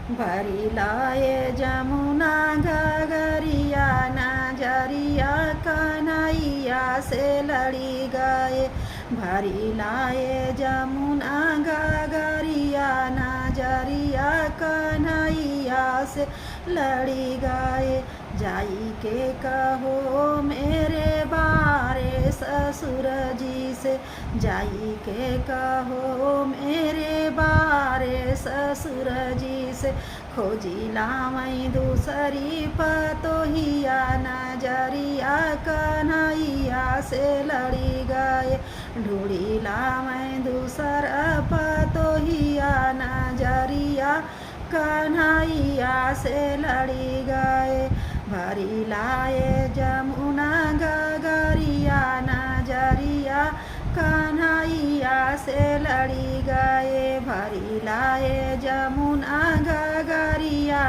भरी लाए जमुना गगरिया नजरिया कन्हैया से लड़ी गए। भरी लाए जमुना गगरिया नजरिया कन्हैया से लड़ी गए। जाई के कहो मेरे बारे ससुर जी से, जाई के कहो मेरे बारे ससुर जी से। खोजी लामई दूसरी पतोहिया नजरिया कन्हैया से लड़ी गए। ढूढ़ी लामई दूसरा पतोहिया नजरिया कन्हैया से लड़ी गए। भरी लाए जमुना गगरिया नजरिया कन्हैया से लड़ी गए। भरी लाए जमुना गगरिया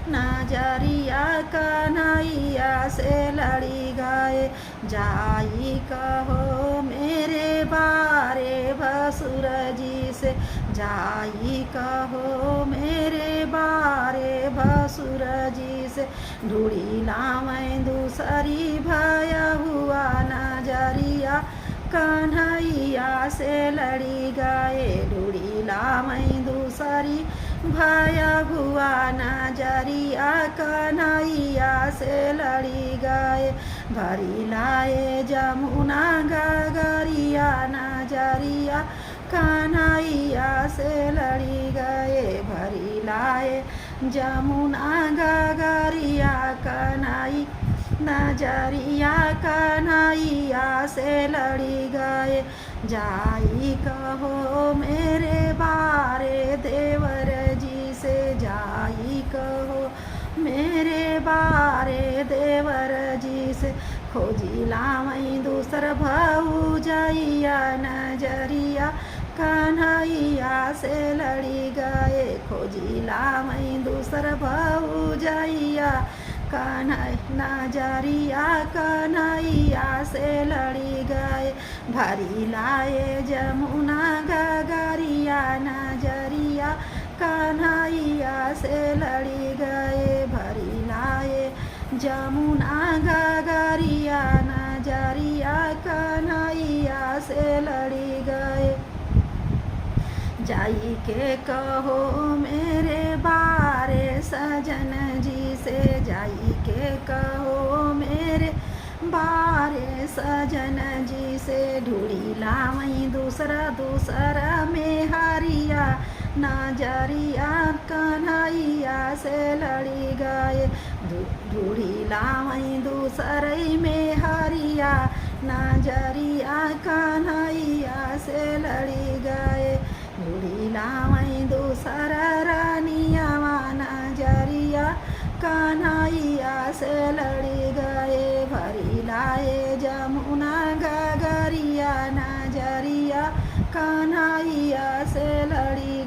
नजरिया कन्हैया से लड़ी गए। जाई कहो मेरे बारे भसुर जी से, जाई कहो मेरे बारे भसुर जी से। ढूढ़ी लामई दूसरी भय हुआ नजरिया कन्हैया से लड़ी गए। ढूढ़ी लामई दूसरी भय हुआ नजरिया कन्हैया से लड़ी गए। भरी लाए जमुना गगरिया नजरिया कन्हैया से लड़ी गए। भरी लाए जमुना गगरिया कन्हैया नजरिया कन्हैया से लड़ी गए। जाई कहो मेरे बारे देवर जी से, जाई कहो मेरे बारे देवर जी से। खोजी लामई दूसर भौजैया नजरिया कन्हैया से लड़ी गए। खोजी लामई दूसर भौजैया नजरिया कन्हैया से लड़ी गए। भरी लाए जमुना गगरिया नजरिया कन्हैया से लड़ी गए। भरी लाए जमुना गगरिया नजरिया कन्हैया से लड़ी गए। जाई के कहो मेरे बारे सजन जी से, जाई के कहो मेरे बारे सजन जी से। ढूढ़ी लामई दूसरा में हरिया नजरिया कन्हैया से लड़ी गए। ढूढ़ी लामई दूसरे में हरिया नजरिया कन्हैया से लड़ी गए। ढूढ़ी लामई दूसरा रानिया नजरिया कन्हैया से लड़ी गए। भरी लाए जमुना गगरिया नजरिया कन्हैया से लड़ी